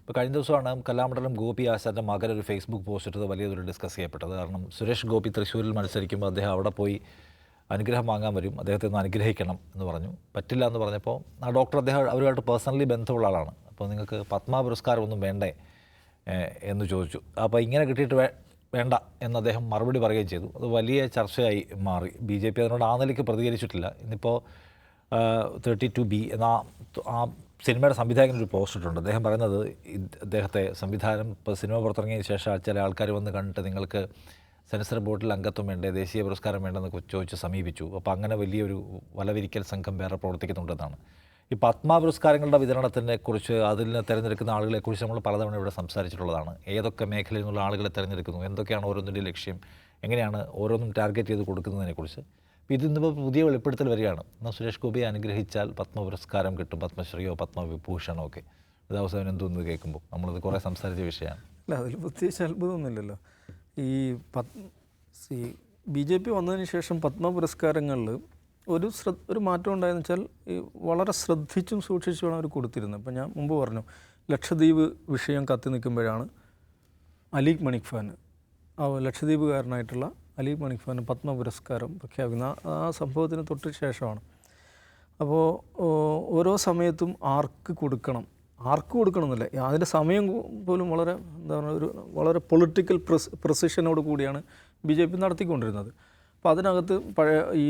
ഇപ്പോൾ കഴിഞ്ഞ ദിവസമാണ് കലാമണ്ഡലം ഗോപി ആശാൻ്റെ മകൻ ഒരു ഫേസ്ബുക്ക് പോസ്റ്റ് ഇട്ടത് വലിയൊരു ഡിസ്കസ് ചെയ്യപ്പെട്ടത്. കാരണം സുരേഷ് ഗോപി തൃശ്ശൂരിൽ മത്സരിക്കുമ്പോൾ അദ്ദേഹം അവിടെ പോയി അനുഗ്രഹം വാങ്ങാൻ വരും, അദ്ദേഹത്തെ ഒന്ന് അനുഗ്രഹിക്കണം എന്ന് പറഞ്ഞു. പറ്റില്ല എന്ന് പറഞ്ഞപ്പോൾ ആ ഡോക്ടർ അവരുമായിട്ട് പേഴ്സണലി ബന്ധമുള്ള ആളാണ്. അപ്പോൾ നിങ്ങൾക്ക് പത്മ പുരസ്കാരം ഒന്നും വേണ്ടേ എന്ന് ചോദിച്ചു. അപ്പോൾ ഇങ്ങനെ കിട്ടിയിട്ട് വേണ്ട എന്ന് അദ്ദേഹം മറുപടി പറയുകയും ചെയ്തു. അത് വലിയ ചർച്ചയായി മാറി. BJP അതിനോട് ആ നിലയ്ക്ക് പ്രതികരിച്ചിട്ടില്ല. ഇന്നിപ്പോൾ 32B എന്ന ആ സിനിമയുടെ സംവിധായകനൊരു പോസ്റ്റ് ഇട്ടുണ്ട്. അദ്ദേഹം പറയുന്നത് അദ്ദേഹത്തെ സംവിധാനം ഇപ്പോൾ സിനിമ പുറത്തിറങ്ങിയതിന് ശേഷം ചില ആൾക്കാർ വന്ന് കണ്ടിട്ട് നിങ്ങൾക്ക് സെൻസർ ബോർഡിൽ അംഗത്വം വേണ്ടേ, ദേശീയ പുരസ്കാരം വേണ്ടെന്നൊക്കെ ചോദിച്ച് സമീപിച്ചു. അപ്പോൾ അങ്ങനെ വലിയൊരു വലവിരിക്കൽ സംഘം വേറെ പ്രവർത്തിക്കുന്നുണ്ടെന്നാണ്. ഈ പത്മ പുരസ്കാരങ്ങളുടെ വിതരണത്തിനെ കുറിച്ച് അതിൽ തിരഞ്ഞെടുക്കുന്ന ആളുകളെക്കുറിച്ച് നമ്മൾ പലതവണ ഇവിടെ സംസാരിച്ചിട്ടുള്ളതാണ്. ഏതൊക്കെ മേഖലയിൽ നിന്നുള്ള ആളുകളെ തിരഞ്ഞെടുക്കുന്നു, എന്തൊക്കെയാണ് ഓരോന്നിൻ്റെ ലക്ഷ്യം, എങ്ങനെയാണ് ഓരോന്നും ടാർഗറ്റ് ചെയ്ത് കൊടുക്കുന്നതിനെക്കുറിച്ച്. അപ്പോൾ ഇതിന്നിപ്പോൾ പുതിയ വെളിപ്പെടുത്തൽ വരികയാണ്. എന്നാൽ സുരേഷ് ഗോപിയെ അനുഗ്രഹിച്ചാൽ പത്മ പുരസ്കാരം കിട്ടും, പത്മശ്രീയോ പത്മവിഭൂഷണോ ഒക്കെ. ദിവസം എന്തോന്ന് കേൾക്കുമ്പോൾ നമ്മളത് കുറേ സംസാരിച്ച വിഷയമാണ്. അല്ല, അതിൽ പ്രത്യേകിച്ച് അത്ഭുതമൊന്നുമില്ലല്ലോ. ഈ BJP വന്നതിന് ശേഷം പത്മ പുരസ്കാരങ്ങളിൽ ഒരു മാറ്റം ഉണ്ടായെന്ന് വെച്ചാൽ ഈ വളരെ ശ്രദ്ധിച്ചും സൂക്ഷിച്ചുമാണ് അവർ കൊടുത്തിരുന്നത്. ഇപ്പം ഞാൻ മുമ്പ് പറഞ്ഞു, ലക്ഷദ്വീപ് വിഷയം കത്തി നിൽക്കുമ്പോഴാണ് അലീഖ് മണിക് ഖാൻ, ലക്ഷദ്വീപുകാരനായിട്ടുള്ള അലീഖ് മണിക് ഖാൻ പത്മ പുരസ്കാരം പ്രഖ്യാപിക്കുന്ന ആ സംഭവത്തിന് തൊട്ട് ശേഷമാണ്. അപ്പോൾ ഓരോ സമയത്തും ആർക്ക് കൊടുക്കണം എന്നില്ല, അതിൻ്റെ സമയം പോലും വളരെ വളരെ പൊളിറ്റിക്കൽ പ്രിസിഷനോട് കൂടിയാണ് BJP നടത്തിക്കൊണ്ടിരുന്നത്. അപ്പോൾ അതിനകത്ത് പഴയ ഈ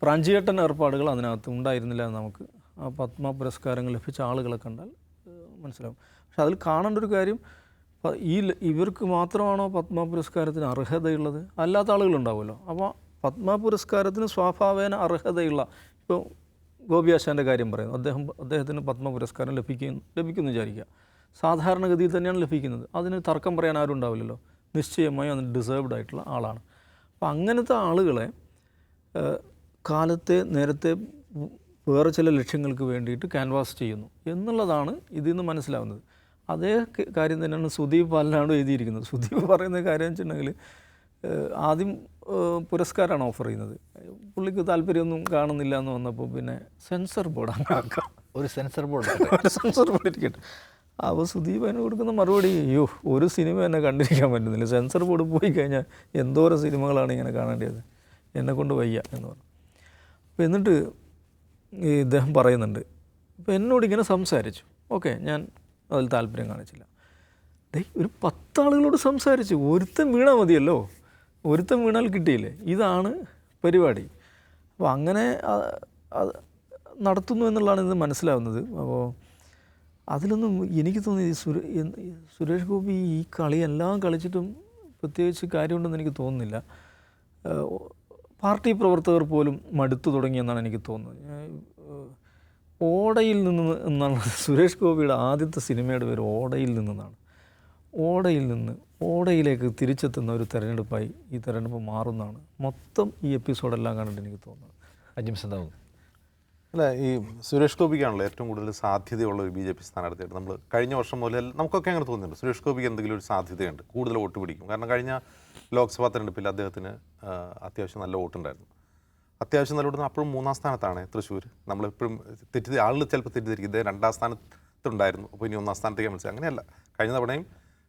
പ്രാഞ്ചിയേട്ടൻ ഏർപ്പാടുകൾ അതിനകത്ത് ഉണ്ടായിരുന്നില്ല എന്ന് നമുക്ക് ആ പത്മ പുരസ്കാരങ്ങൾ ലഭിച്ച ആളുകളെ കണ്ടാൽ മനസ്സിലാവും. പക്ഷെ അതിൽ കാണേണ്ട ഒരു കാര്യം, ഇവർക്ക് മാത്രമാണോ പത്മ പുരസ്കാരത്തിന് അർഹതയുള്ളത്? അല്ലാത്ത ആളുകളുണ്ടാവുമല്ലോ. അപ്പോൾ പത്മ പുരസ്കാരത്തിന് സ്വാഭാവികന അർഹതയുള്ള, ഇപ്പോൾ ഗോപി ആശാൻ്റെ കാര്യം പറയുന്നു, അദ്ദേഹത്തിന് പത്മ പുരസ്കാരം ലഭിക്കുമെന്ന് വിചാരിക്കുക. സാധാരണഗതിയിൽ തന്നെയാണ് ലഭിക്കുന്നത്. അതിന് തർക്കം പറയാൻ ആരും ഉണ്ടാവില്ലല്ലോ. നിശ്ചയമായും അതിന് ഡിസേർവ്ഡ് ആയിട്ടുള്ള ആളാണ്. അപ്പോൾ അങ്ങനത്തെ ആളുകളെ നേരത്തെ വേറെ ചില ലക്ഷ്യങ്ങൾക്ക് വേണ്ടിയിട്ട് ക്യാൻവാസ് ചെയ്യുന്നു എന്നുള്ളതാണ് ഇതിൽ നിന്ന് മനസ്സിലാവുന്നത്. അതേ കാര്യം തന്നെയാണ് സുദീപ് പാലനാട് എഴുതിയിരിക്കുന്നത്. സുദീപ് പറയുന്ന കാര്യം വെച്ചിട്ടുണ്ടെങ്കിൽ ആദ്യം പുരസ്കാരമാണ് ഓഫർ ചെയ്യുന്നത്. പുള്ളിക്ക് താല്പര്യമൊന്നും കാണുന്നില്ല എന്ന് വന്നപ്പോൾ പിന്നെ സെൻസർ ബോർഡ് അങ്ങാക്കാം, ഒരു സെൻസർ ബോർഡ് ഇരിക്കട്ടെ. അപ്പോൾ സുദീപ് അതിന് കൊടുക്കുന്ന മറുപടി, അയ്യോ ഒരു സിനിമ എന്നെ കണ്ടിരിക്കാൻ പറ്റുന്നില്ല, സെൻസർ ബോർഡ് പോയി കഴിഞ്ഞാൽ എന്തോരം സിനിമകളാണ് ഇങ്ങനെ കാണേണ്ടത്, എന്നെക്കൊണ്ട് വയ്യ എന്ന് പറഞ്ഞു. അപ്പോൾ എന്നിട്ട് ഇദ്ദേഹം പറയുന്നുണ്ട്, അപ്പോൾ എന്നോട് ഇങ്ങനെ സംസാരിച്ചു, ഓക്കെ, ഞാൻ അതിൽ താല്പര്യം കാണിച്ചില്ല. ഒരു 10 ആളുകളോട് സംസാരിച്ചു, ഒരുത്തൻ വീണാൽ മതിയല്ലോ, ഒരുത്തൻ വീണാൽ കിട്ടിയില്ലേ, ഇതാണ് പരിപാടി. അപ്പോൾ അങ്ങനെ നടത്തുന്നു എന്നുള്ളതാണ് ഇത് മനസ്സിലാവുന്നത്. അപ്പോൾ അതിലൊന്നും എനിക്ക് തോന്നി സുരേഷ് ഗോപി ഈ കളിയെല്ലാം കളിച്ചിട്ടും പ്രത്യേകിച്ച് കാര്യമുണ്ടെന്ന് എനിക്ക് തോന്നുന്നില്ല. പാർട്ടി പ്രവർത്തകർ പോലും മടുത്തു തുടങ്ങിയെന്നാണ് എനിക്ക് തോന്നുന്നത്. ഓടയിൽ നിന്ന് എന്നാണ് സുരേഷ് ഗോപിയുടെ ആദ്യത്തെ സിനിമയുടെ പേര് ഓടയിൽ നിന്നാണ്. ഓടയിലേക്ക് തിരിച്ചെത്തുന്ന ഒരു തെരഞ്ഞെടുപ്പായി ഈ തെരഞ്ഞെടുപ്പ് മാറുന്നതാണ് മൊത്തം ഈ എപ്പിസോഡെല്ലാം കണ്ടിട്ട് എനിക്ക് തോന്നുന്നത്. അല്ല, ഈ സുരേഷ് ഗോപിക്കാണല്ലോ ഏറ്റവും കൂടുതൽ സാധ്യതയുള്ള ഒരു BJP സ്ഥാനാർത്ഥിയായിട്ട് നമ്മൾ കഴിഞ്ഞ വർഷം മുതൽ നമുക്കൊക്കെ അങ്ങനെ തോന്നുന്നുണ്ട്. സുരേഷ് ഗോപിക്ക് എന്തെങ്കിലും ഒരു സാധ്യതയുണ്ട്, കൂടുതൽ വോട്ട് പിടിക്കും. കാരണം കഴിഞ്ഞ ലോക്സഭാ തെരഞ്ഞെടുപ്പിൽ അദ്ദേഹത്തിന് അത്യാവശ്യം നല്ല വോട്ടുണ്ടായിരുന്നു. അത്യാവശ്യം നല്ല വോട്ട്, അപ്പോഴും 3-ാം സ്ഥാനത്താണ് തൃശ്ശൂർ. നമ്മളെപ്പോഴും ആളുകൾ ചിലപ്പോൾ തെറ്റിദ്ധരിക്കും ഇദ്ദേഹം 2-ാം സ്ഥാനത്തുണ്ടായിരുന്നു, അപ്പോൾ ഇനി 1-ാം സ്ഥാനത്തേക്ക് മനസ്സിലായി. അങ്ങനെയല്ല, കഴിഞ്ഞ തവണയും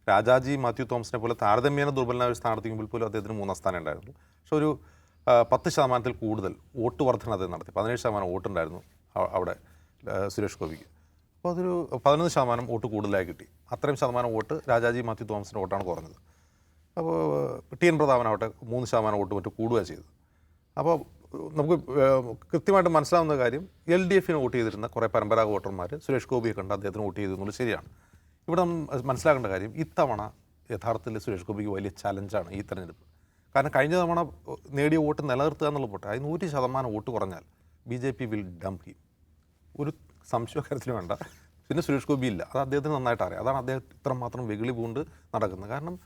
രാജാജി മാത്യു തോമസിനെ പോലെ താരതമ്യേന ദുർബലനായ ഒരു സ്ഥാനത്തേക്ക് മുമ്പിൽ പോലും അദ്ദേഹത്തിന് 3-ാം സ്ഥാനം ഉണ്ടായിരുന്നു. പക്ഷെ ഒരു 10% കൂടുതൽ വോട്ട് വർധന അദ്ദേഹം നടത്തി. 17% വോട്ടുണ്ടായിരുന്നു അവിടെ സുരേഷ് ഗോപിക്ക്. അപ്പോൾ അതൊരു 11% വോട്ട് കൂടുതലായി കിട്ടി. അത്രയും ശതമാനം വോട്ട് രാജാജി മാത്യു തോമസിൻ്റെ വോട്ടാണ് കുറഞ്ഞത്. അപ്പോൾ TN പ്രതാപനാവട്ടെ 3% വോട്ട് മറ്റും കൂടുക ചെയ്തത്. അപ്പോൾ നമുക്ക് കൃത്യമായിട്ട് മനസ്സിലാവുന്ന കാര്യം, LDF വോട്ട് ചെയ്തിരുന്ന കുറേ പരമ്പരാഗത വോട്ടർമാർ സുരേഷ് ഗോപിയെ കണ്ട് അദ്ദേഹത്തിന് വോട്ട് ചെയ്തു എന്നുള്ളത് ശരിയാണ്. ഇവിടെ മനസ്സിലാക്കേണ്ട കാര്യം, ഇത്തവണ യഥാർത്ഥത്തിൽ സുരേഷ് ഗോപിക്ക് വലിയ ചലഞ്ചാണ് ഈ തെരഞ്ഞെടുപ്പ്. കാരണം കഴിഞ്ഞ തവണ നേടിയ വോട്ട് നിലനിർത്തുക എന്നുള്ള പോട്ടെ, അതിന് 100% വോട്ട് കുറഞ്ഞാൽ BJP വിൽ ഡംപ് ചെയ്യും, ഒരു സംശയ കാര്യത്തിലും വേണ്ട. പിന്നെ സുരേഷ് ഗോപി ഇല്ല, അത് അദ്ദേഹത്തിന് നന്നായിട്ട് അറിയാം. അതാണ് അദ്ദേഹം ഇത്രമാത്രം വെകിളി പൂണ്ട് നടക്കുന്നത്. കാരണം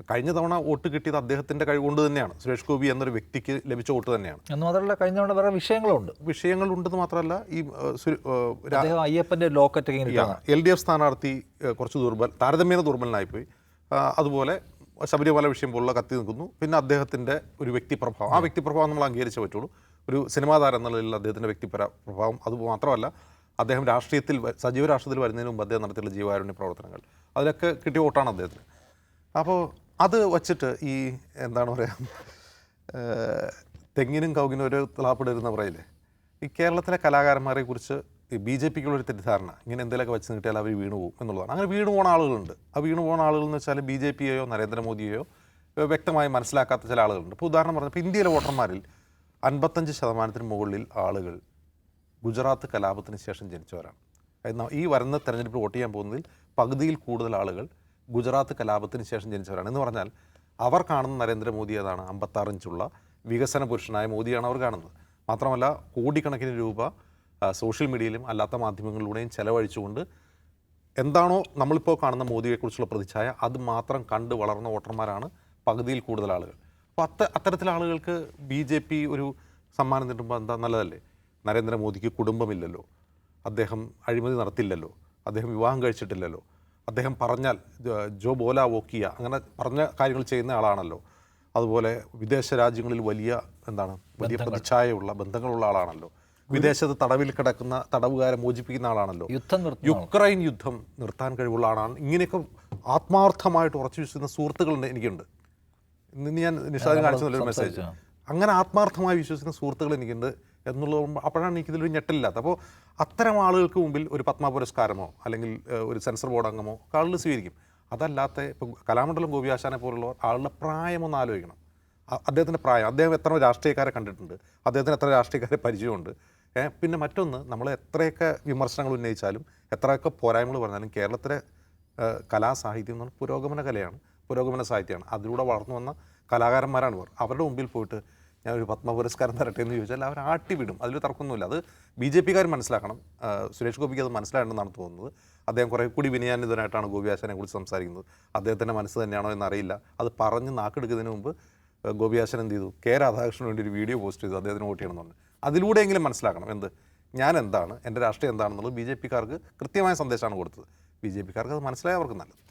കഴിഞ്ഞ തവണ വോട്ട് കിട്ടിയത് അദ്ദേഹത്തിൻ്റെ കഴിവുകൊണ്ട് തന്നെയാണ്. സുരേഷ് ഗോപി എന്നൊരു വ്യക്തിക്ക് ലഭിച്ച വോട്ട് തന്നെയാണ്. എന്ന് മാത്രമല്ല, കഴിഞ്ഞ തവണ വേറെ വിഷയങ്ങളുണ്ടെന്ന് മാത്രമല്ല, ഈ അയ്യപ്പൻ്റെ ലോക്കറ്റ് LDF സ്ഥാനാർത്ഥി കുറച്ച് താരതമ്യേന ദുർബലനായിപ്പോയി. അതുപോലെ ശബരിമല വിഷയം പോലുള്ള കത്തി നിൽക്കുന്നു. പിന്നെ അദ്ദേഹത്തിൻ്റെ ഒരു വ്യക്തിപ്രഭാവം, ആ വ്യക്തിപ്രഭാവം നമ്മൾ അംഗീകരിച്ചേ പറ്റുള്ളൂ. ഒരു സിനിമാ താരം എന്നുള്ളതിൽ അദ്ദേഹത്തിൻ്റെ വ്യക്തിപ്രഭാവം, അത് മാത്രമല്ല അദ്ദേഹം രാഷ്ട്രീയത്തിൽ സജീവ രാഷ്ട്രീയത്തിൽ വരുന്നതിന് മുമ്പ് അദ്ദേഹം നടത്തിയുള്ള ജീവകാരുണ്യ പ്രവർത്തനങ്ങൾ അതിലൊക്കെ കിട്ടിയ വോട്ടാണ് അദ്ദേഹത്തിന്. അപ്പോൾ അത് വച്ചിട്ട് ഈ എന്താണ് പറയുക, തെങ്ങിനും കൗങ്ങിനും ഒരു തിളാപ്പിടരുന്ന പറയില്ലേ, ഈ കേരളത്തിലെ കലാകാരന്മാരെ കുറിച്ച് ഈ ബി ജെ പിക്കുള്ളൊരു തെറ്റിദ്ധാരണ ഇങ്ങനെ എന്തെങ്കിലുമൊക്കെ വെച്ച് നീട്ടിയാൽ അവർ വീണു പോകും എന്നുള്ളതാണ്. അങ്ങനെ വീണു പോകുന്ന ആളുകളുണ്ട്. ആ വീണു പോകുന്ന ആളുകൾ എന്ന് വെച്ചാൽ ബി ജെ പിയെയോ നരേന്ദ്രമോദിയെയോ വ്യക്തമായി മനസ്സിലാക്കാത്ത ചില ആളുകളുണ്ട്. ഇപ്പോൾ ഉദാഹരണം പറഞ്ഞപ്പോൾ ഇന്ത്യയിലെ വോട്ടർമാരിൽ 55% മുകളിൽ ആളുകൾ ഗുജറാത്ത് കലാപത്തിന് ശേഷം ജനിച്ചവരാണ്. ഈ വരുന്ന തെരഞ്ഞെടുപ്പിൽ വോട്ട് ചെയ്യാൻ പോകുന്നതിൽ പകുതിയിൽ കൂടുതൽ ആളുകൾ ഗുജറാത്ത് കലാപത്തിന് ശേഷം ജനിച്ചവരാണ്. എന്ന് പറഞ്ഞാൽ അവർ കാണുന്ന നരേന്ദ്രമോദി അതാണ് 56 ഇഞ്ചുള്ള വികസന പുരുഷനായ മോദിയാണ് അവർ കാണുന്നത്. മാത്രമല്ല കോടിക്കണക്കിന് രൂപ സോഷ്യൽ മീഡിയയിലും അല്ലാത്ത മാധ്യമങ്ങളിലൂടെയും ചെലവഴിച്ചുകൊണ്ട് എന്താണോ നമ്മളിപ്പോൾ കാണുന്ന മോദിയെക്കുറിച്ചുള്ള പ്രതിച്ഛായ അത് മാത്രം കണ്ട് വളർന്ന വോട്ടർമാരാണ് പകുതിയിൽ കൂടുതൽ ആളുകൾ. അപ്പോൾ അത്തരത്തിലെ ആളുകൾക്ക് ബി ജെ പി ഒരു സമ്മാനം കിട്ടുമ്പോൾ എന്താ നല്ലതല്ലേ? നരേന്ദ്രമോദിക്ക് കുടുംബമില്ലല്ലോ, അദ്ദേഹം അഴിമതി നടത്തില്ലല്ലോ, അദ്ദേഹം വിവാഹം കഴിച്ചിട്ടില്ലല്ലോ, അദ്ദേഹം പറഞ്ഞാൽ ജോ ബോല വോക്കിയ അങ്ങനെ പറഞ്ഞ കാര്യങ്ങൾ ചെയ്യുന്ന ആളാണല്ലോ, അതുപോലെ വിദേശ രാജ്യങ്ങളിൽ വലിയ പ്രതിച്ഛായയുള്ള ബന്ധങ്ങളുള്ള ആളാണല്ലോ, വിദേശത്ത് തടവിൽ കിടക്കുന്ന തടവുകാരെ മോചിപ്പിക്കുന്ന ആളാണല്ലോ, യുക്രൈൻ യുദ്ധം നിർത്താൻ കഴിവുള്ള ആളാണ്. ഇങ്ങനെയൊക്കെ ആത്മാർത്ഥമായിട്ട് ഉറച്ചു വിശ്വസിക്കുന്ന സുഹൃത്തുക്കളുണ്ട് എനിക്കുണ്ട്. ഇന്ന് ഞാൻ നിഷാദ് കാണിച്ചു നല്ലൊരു മെസ്സേജ്. അങ്ങനെ ആത്മാർത്ഥമായി വിശ്വസിക്കുന്ന സുഹൃത്തുക്കൾ എനിക്കുണ്ട് എന്നുള്ളത് അപ്പോഴാണ് എനിക്കിതിലൊരു ഞെട്ടില്ലാത്ത. അപ്പോൾ അത്തരം ആളുകൾക്ക് മുമ്പിൽ ഒരു പത്മ പുരസ്കാരമോ അല്ലെങ്കിൽ ഒരു സെൻസർ ബോർഡ് അംഗമോ ആളുകൾ സ്വീകരിക്കും. അതല്ലാത്ത ഇപ്പോൾ കലാമണ്ഡലം ഗോപിയാശാനെ പോലുള്ള ആളുടെ പ്രായം ഒന്ന് ആലോചിക്കണം. അദ്ദേഹത്തിൻ്റെ പ്രായം, അദ്ദേഹം എത്ര രാഷ്ട്രീയക്കാരെ കണ്ടിട്ടുണ്ട്, അദ്ദേഹത്തിന് എത്ര രാഷ്ട്രീയക്കാരെ പരിചയമുണ്ട്. പിന്നെ മറ്റൊന്ന്, നമ്മൾ എത്രയൊക്കെ വിമർശനങ്ങൾ ഉന്നയിച്ചാലും എത്രയൊക്കെ പോരായ്മകൾ പറഞ്ഞാലും കേരളത്തിലെ കലാസാഹിത്യം എന്ന് പറഞ്ഞാൽ പുരോഗമന കലയാണ്, പുരോഗമന സാഹിത്യമാണ്. അതിലൂടെ വളർന്നു വന്ന കലാകാരന്മാരാണ് ഇവർ. അവരുടെ മുമ്പിൽ പോയിട്ട് ഞാനൊരു പത്മ പുരസ്കാരം തരട്ടെ എന്ന് ചോദിച്ചാൽ അവർ ആട്ടിവിടും. അതിൽ തർക്കമൊന്നുമില്ല. അത് ബി ജെ പിക്കാർ മനസ്സിലാക്കണം. സുരേഷ് ഗോപിക്ക് അത് മനസ്സിലായിട്ടുണ്ടെന്നാണ് തോന്നുന്നത്. അദ്ദേഹം കുറേ കൂടി വിനയാന്വിതനായിട്ടാണ് ഗോപിയാശാനെ കുറിച്ച് സംസാരിക്കുന്നത്. അദ്ദേഹത്തിൻ്റെ മനസ്സ് തന്നെയാണോ എന്നറിയില്ല. അത് പറഞ്ഞ് നാക്കെടുക്കുന്നതിന് മുമ്പ് ഗോപിയാശൻ എന്ത് ചെയ്തു? കെ രാധാകൃഷ്ണന് വേണ്ടി ഒരു വീഡിയോ പോസ്റ്റ് ചെയ്തു അദ്ദേഹത്തിന് വോട്ട് ചെയ്യണമെന്ന് പറഞ്ഞു. അതിലൂടെയെങ്കിലും മനസ്സിലാക്കണം ഞാൻ എന്താണ്, എൻ്റെ രാഷ്ട്രീയം എന്താണെന്നുള്ളത് ബി ജെ പിക്കാർക്ക് കൃത്യമായ സന്ദേശമാണ് കൊടുത്തത്. ബി ജെ പിക്കാർക്ക് അത് മനസ്സിലായ അവർക്ക് നല്ലത്.